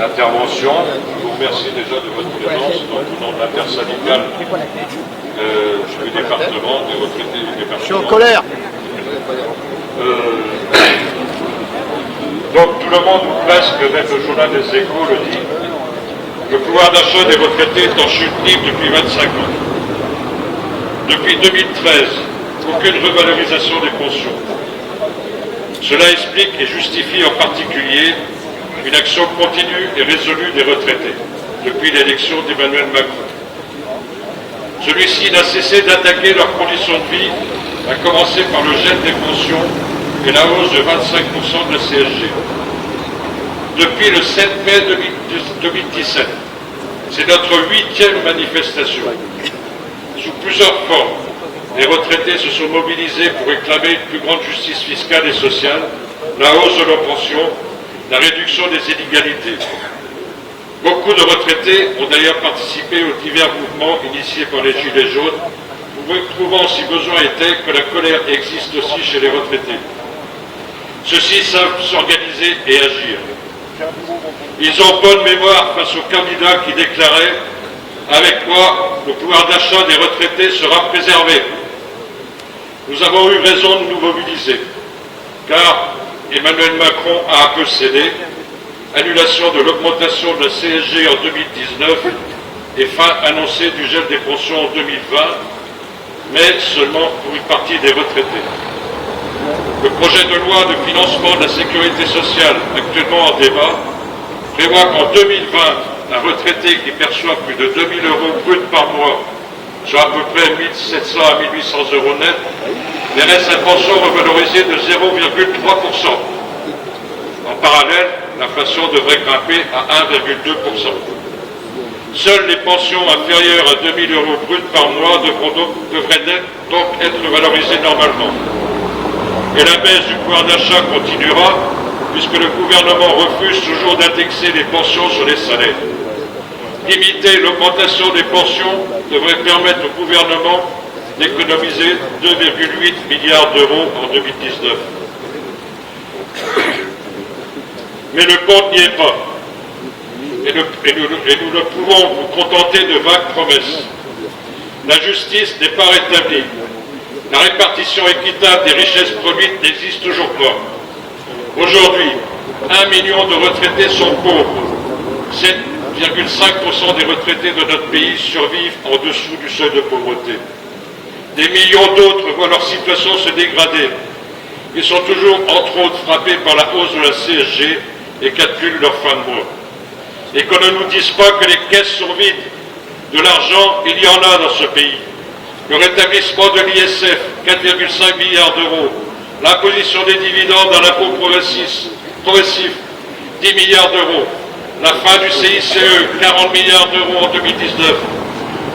intervention. Je vous remercie déjà de votre présence dans le nom de l'intersyndicale du département, des retraités du département. Je suis en colère. Donc tout le monde, ou presque, même le journal des Échos le dit, le pouvoir d'achat des retraités est en chute libre depuis 25 ans. Depuis 2013, aucune revalorisation des pensions. Cela explique et justifie en particulier une action continue et résolue des retraités depuis l'élection d'Emmanuel Macron. Celui-ci n'a cessé d'attaquer leurs conditions de vie, à commencer par le gel des pensions et la hausse de 25% de la CSG. Depuis le 7 mai 2017, c'est notre 8e manifestation. Sous plusieurs formes, les retraités se sont mobilisés pour réclamer une plus grande justice fiscale et sociale, la hausse de leurs pensions, la réduction des inégalités. Beaucoup de retraités ont d'ailleurs participé aux divers mouvements initiés par les Gilets jaunes, trouvant, si besoin était, que la colère existe aussi chez les retraités. Ceux-ci savent s'organiser et agir. Ils ont bonne mémoire face aux candidats qui déclaraient « Avec moi, le pouvoir d'achat des retraités sera préservé ». Nous avons eu raison de nous mobiliser, car Emmanuel Macron a un peu cédé, annulation de l'augmentation de la CSG en 2019 et fin annoncée du gel des pensions en 2020, mais seulement pour une partie des retraités. Le projet de loi de financement de la sécurité sociale, actuellement en débat, prévoit qu'en 2020, un retraité qui perçoit plus de 2 000 € bruts par mois, soit à peu près 1 700 à 1 800 € net, verrait sa pension revalorisée de 0,3%. En parallèle, l'inflation devrait grimper à 1,2%. Seules les pensions inférieures à 2 000 € bruts par mois devraient donc être valorisées normalement. Et la baisse du pouvoir d'achat continuera, puisque le gouvernement refuse toujours d'indexer les pensions sur les salaires. Limiter l'augmentation des pensions devrait permettre au gouvernement d'économiser 2,8 milliards d'euros en 2019. Mais le compte n'y est pas. Et nous ne pouvons nous contenter de vagues promesses. La justice n'est pas rétablie. La répartition équitable des richesses produites n'existe toujours pas. Aujourd'hui, 1 million de retraités sont pauvres. 7,5% des retraités de notre pays survivent en dessous du seuil de pauvreté. Des millions d'autres voient leur situation se dégrader. Ils sont toujours, entre autres, frappés par la hausse de la CSG et calculent leur fin de mois. Et qu'on ne nous dise pas que les caisses sont vides. De l'argent, il y en a dans ce pays. Le rétablissement de l'ISF, 4,5 milliards d'euros. L'imposition des dividendes dans l'impôt progressif, 10 milliards d'euros. La fin du CICE, 40 milliards d'euros en 2019.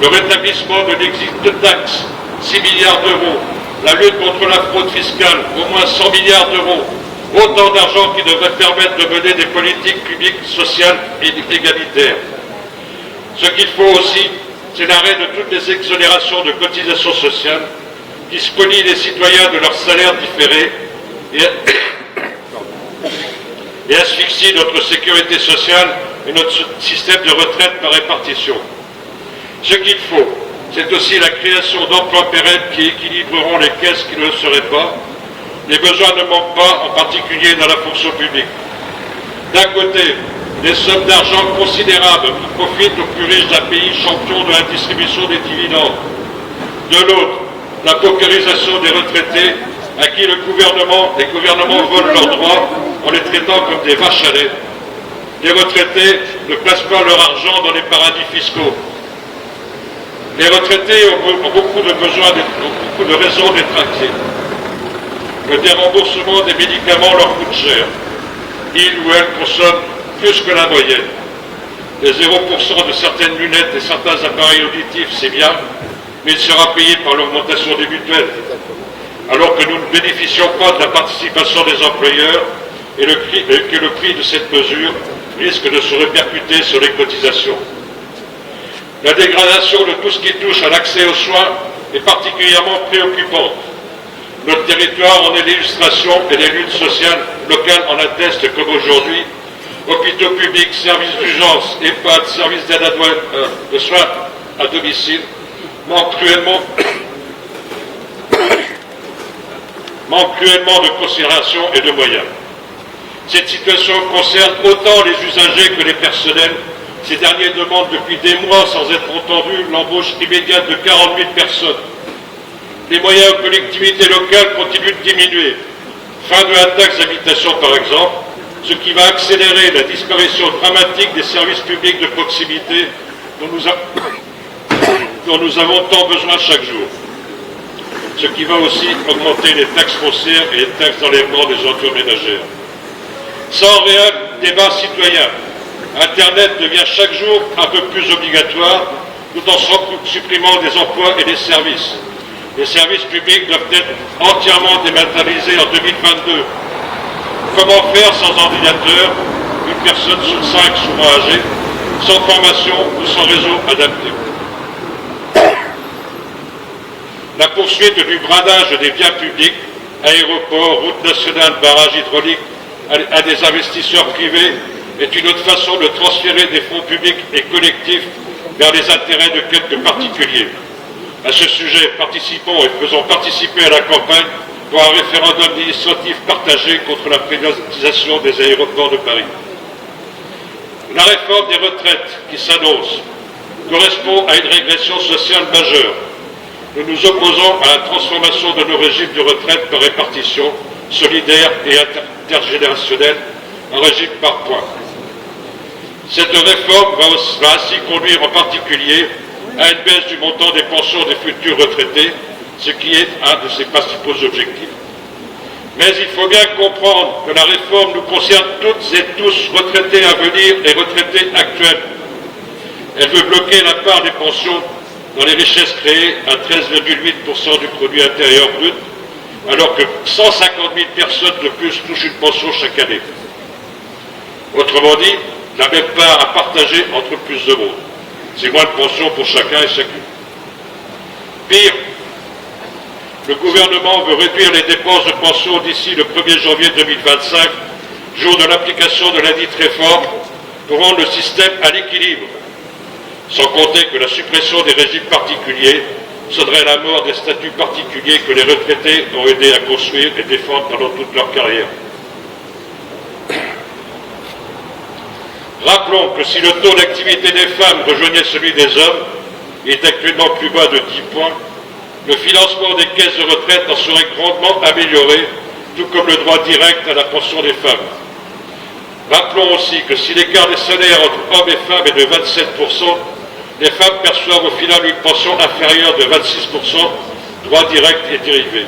Le rétablissement de l'exit de taxes, 6 milliards d'euros. La lutte contre la fraude fiscale, au moins 100 milliards d'euros. Autant d'argent qui devrait permettre de mener des politiques publiques, sociales et égalitaires. Ce qu'il faut aussi, c'est l'arrêt de toutes les exonérations de cotisations sociales qui spolient les citoyens de leurs salaires différés et asphyxient notre sécurité sociale et notre système de retraite par répartition. Ce qu'il faut, c'est aussi la création d'emplois pérennes qui équilibreront les caisses qui ne le seraient pas. Les besoins ne manquent pas, en particulier dans la fonction publique. D'un côté, des sommes d'argent considérables qui profitent aux plus riches d'un pays champion de la distribution des dividendes. De l'autre, la paupérisation des retraités à qui les gouvernements volent leurs droits en les traitant comme des vaches à lait. Les retraités ne placent pas leur argent dans les paradis fiscaux. Les retraités ont beaucoup de raisons d'être inquiets. Le déremboursement des médicaments leur coûte cher. Ils ou elles consomment plus que la moyenne. Les 0% de certaines lunettes et certains appareils auditifs, c'est bien, mais il sera payé par l'augmentation des mutuelles. Alors que nous ne bénéficions pas de la participation des employeurs et que le prix de cette mesure risque de se répercuter sur les cotisations. La dégradation de tout ce qui touche à l'accès aux soins est particulièrement préoccupante. Notre territoire en est l'illustration et les luttes sociales locales en attestent comme aujourd'hui. hôpitaux publics, services d'urgence, EHPAD, services d'aide de soins à domicile, manquent cruellement de considération et de moyens. Cette situation concerne autant les usagers que les personnels. Ces derniers demandent depuis des mois, sans être entendus, l'embauche immédiate de 40 000 personnes. Les moyens aux collectivités locales continuent de diminuer. Fin de la taxe d'habitation, par exemple, ce qui va accélérer la disparition dramatique des services publics de proximité dont nous avons tant besoin chaque jour. Ce qui va aussi augmenter les taxes foncières et les taxes d'enlèvement des ordures ménagères. Sans réel débat citoyen, Internet devient chaque jour un peu plus obligatoire, tout en supprimant des emplois et des services. Les services publics doivent être entièrement dématérialisés en 2022. Comment faire sans ordinateur, une personne sur 5 souvent âgée, sans formation ou sans réseau adapté? La poursuite du bradage des biens publics, aéroports, routes nationales, barrages hydrauliques, à des investisseurs privés est une autre façon de transférer des fonds publics et collectifs vers les intérêts de quelques particuliers. À ce sujet, participons et faisons participer à la campagne pour un référendum d'initiative partagé contre la privatisation des aéroports de Paris. La réforme des retraites qui s'annonce correspond à une régression sociale majeure. Nous nous opposons à la transformation de nos régimes de retraite par répartition, solidaire et intergénérationnelle, en régime par points. Cette réforme va ainsi conduire en particulier à une baisse du montant des pensions des futurs retraités, ce qui est un de ses principaux objectifs. Mais il faut bien comprendre que la réforme nous concerne toutes et tous, retraités à venir et retraités actuels. Elle veut bloquer la part des pensions dans les richesses créées à 13,8% du produit intérieur brut, alors que 150 000 personnes de plus touchent une pension chaque année. Autrement dit, la même part à partager entre plus de monde. C'est moins de pension pour chacun et chacune. Pire, le gouvernement veut réduire les dépenses de pension d'ici le 1er janvier 2025, jour de l'application de la dite réforme, pour rendre le système à l'équilibre. Sans compter que la suppression des régimes particuliers sonnerait la mort des statuts particuliers que les retraités ont aidé à construire et défendre pendant toute leur carrière. Rappelons que si le taux d'activité des femmes rejoignait celui des hommes, il est actuellement plus bas de 10 points, le financement des caisses de retraite en serait grandement amélioré, tout comme le droit direct à la pension des femmes. Rappelons aussi que si l'écart des salaires entre hommes et femmes est de 27%, les femmes perçoivent au final une pension inférieure de 26%, droit direct et dérivé,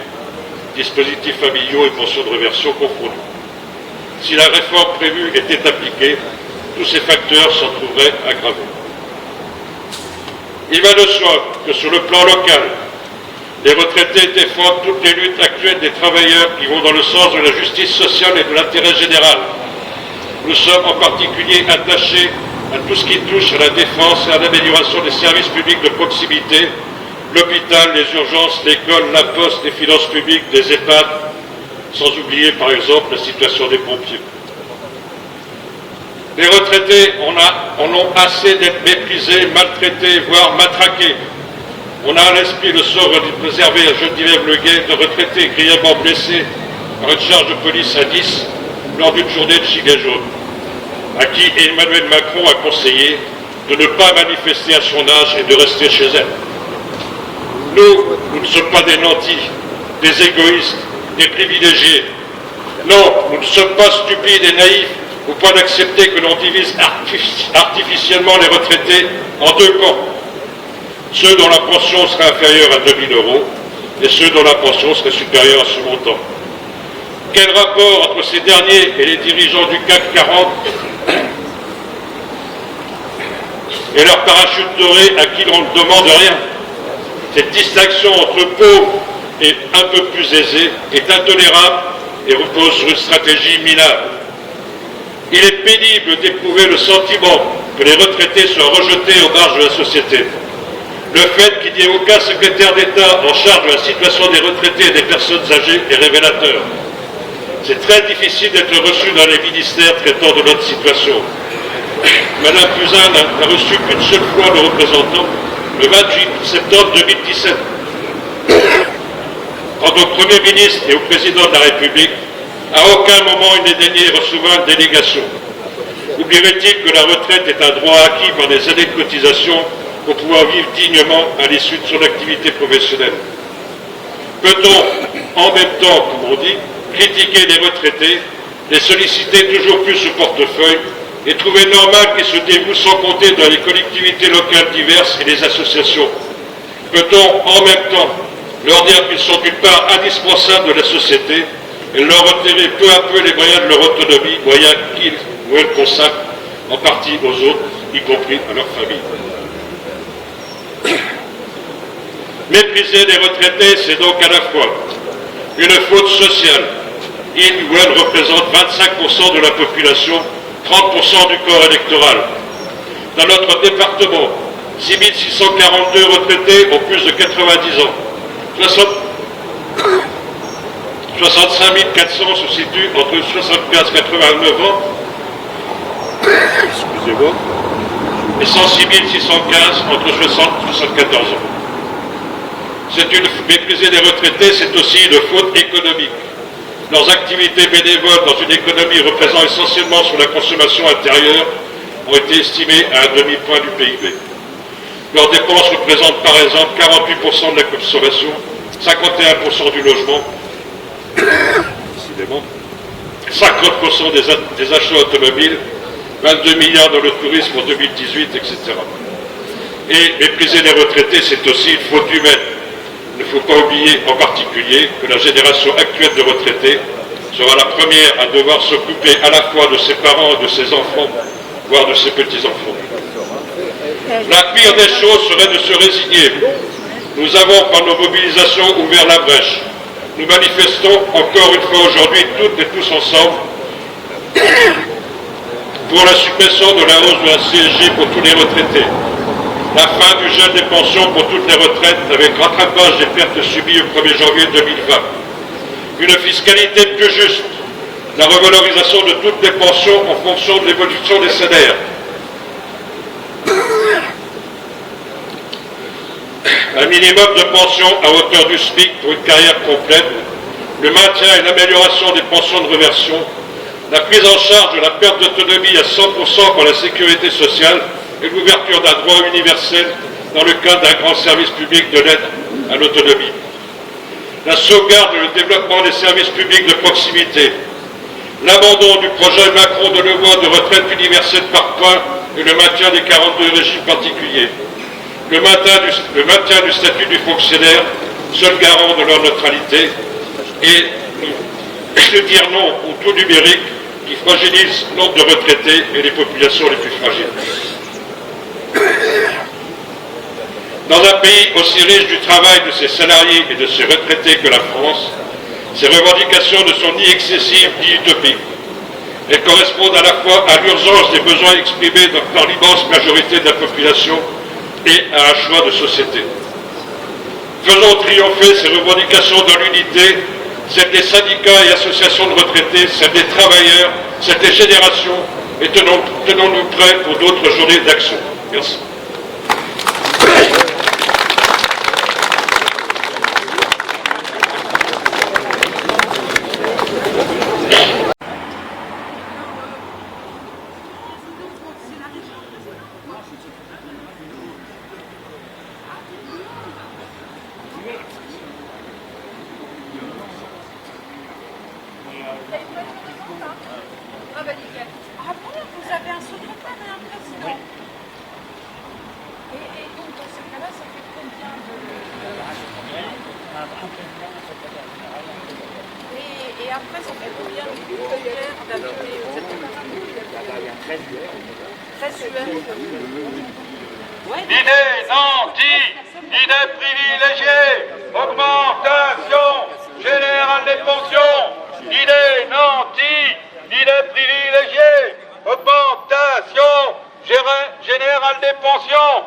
dispositifs familiaux et pensions de réversion confondus. Si la réforme prévue était appliquée, tous ces facteurs s'en trouveraient aggravés. Il va de soi que sur le plan local, les retraités défendent toutes les luttes actuelles des travailleurs qui vont dans le sens de la justice sociale et de l'intérêt général. Nous sommes en particulier attachés à tout ce qui touche à la défense et à l'amélioration des services publics de proximité, l'hôpital, les urgences, l'école, la poste, les finances publiques, des EHPAD, sans oublier par exemple la situation des pompiers. Les retraités en ont assez d'être méprisés, maltraités, voire matraqués. On a à l'esprit le sort réservé à Geneviève Leguet, de retraité grièvement blessé par une charge de police à Nice lors d'une journée de gilet jaune, à qui Emmanuel Macron a conseillé de ne pas manifester à son âge et de rester chez elle. Nous ne sommes pas des nantis, des égoïstes, des privilégiés. Non, nous ne sommes pas stupides et naïfs au point d'accepter que l'on divise artificiellement les retraités en deux camps. Ceux dont la pension serait inférieure à 2 000 € et ceux dont la pension serait supérieure à ce montant. Quel rapport entre ces derniers et les dirigeants du CAC 40 et leur parachute doré à qui l'on ne demande rien? Cette distinction entre pauvres et un peu plus aisés est intolérable et repose sur une stratégie minable. Il est pénible d'éprouver le sentiment que les retraités soient rejetés aux marges de la société. Le fait qu'il n'y ait aucun secrétaire d'État en charge de la situation des retraités et des personnes âgées est révélateur. C'est très difficile d'être reçu dans les ministères traitant de notre situation. Madame Buzyn n'a reçu qu'une seule fois le représentant, le 28 septembre 2017. Quant au Premier ministre et au Président de la République, à aucun moment il n'est daigné recevoir une délégation. Oublierait-il que la retraite est un droit acquis par des années de cotisation pour pouvoir vivre dignement à l'issue de son activité professionnelle? Peut-on, en même temps, comme on dit, critiquer les retraités, les solliciter toujours plus au portefeuille et trouver normal qu'ils se dévouent sans compter dans les collectivités locales diverses et les associations? Peut-on, en même temps, leur dire qu'ils sont une part indispensable de la société et leur retirer peu à peu les moyens de leur autonomie, moyens qu'ils ou elles consacrent en partie aux autres, y compris à leur famille? Mépriser les retraités, c'est donc à la fois une faute sociale. Ils ou elles représentent 25% de la population, 30% du corps électoral. Dans notre département, 6 642 retraités ont plus de 90 ans. 65 400 se situent entre 75 et 89 ans, excusez-moi, et 106 615 entre 60 et 74 ans. Mépriser les retraités, c'est aussi une faute économique. Leurs activités bénévoles dans une économie reposant essentiellement sur la consommation intérieure ont été estimées à un demi-point du PIB. Leurs dépenses représentent par exemple 48% de la consommation, 51% du logement, 50% des achats automobiles, 22 milliards dans le tourisme en 2018, etc. Et mépriser les retraités, c'est aussi une faute humaine. Il ne faut pas oublier en particulier que la génération actuelle de retraités sera la première à devoir s'occuper à la fois de ses parents et de ses enfants, voire de ses petits-enfants. La pire des choses serait de se résigner. Nous avons, par nos mobilisations, ouvert la brèche. Nous manifestons encore une fois aujourd'hui, toutes et tous ensemble, pour la suppression de la hausse de la CSG pour tous les retraités, la fin du gel des pensions pour toutes les retraites avec rattrapage des pertes subies au 1er janvier 2020, une fiscalité plus juste, la revalorisation de toutes les pensions en fonction de l'évolution des salaires, un minimum de pension à hauteur du SMIC pour une carrière complète, le maintien et l'amélioration des pensions de réversion, la prise en charge de la perte d'autonomie à 100% par la sécurité sociale et l'ouverture d'un droit universel dans le cadre d'un grand service public de l'aide à l'autonomie. La sauvegarde et le développement des services publics de proximité, l'abandon du projet Macron de loi de retraite universelle par points et le maintien des 42 régimes particuliers, le maintien du statut du fonctionnaire, seul garant de leur neutralité, et de dire non au tout numérique qui fragilise le nombre de retraités et les populations les plus fragiles. Dans un pays aussi riche du travail de ses salariés et de ses retraités que la France, ces revendications ne sont ni excessives ni utopiques. Elles correspondent à la fois à l'urgence des besoins exprimés par l'immense majorité de la population et à un choix de société. Faisons triompher ces revendications dans l'unité, celle des syndicats et associations de retraités, celle des travailleurs, celle des générations, et tenons-nous prêts pour d'autres journées d'action. Merci. Vous avez un secrétaire et un président. Et donc, dans ce cas-là, ça fait combien de... Et après, ça fait combien de secrétaires d'adjoints? Il y a 13 L'idée nantie, l'idée privilégiée, augmentation générale des pensions. L'idée nantie, l'idée privilégiée, augmentation générale des pensions.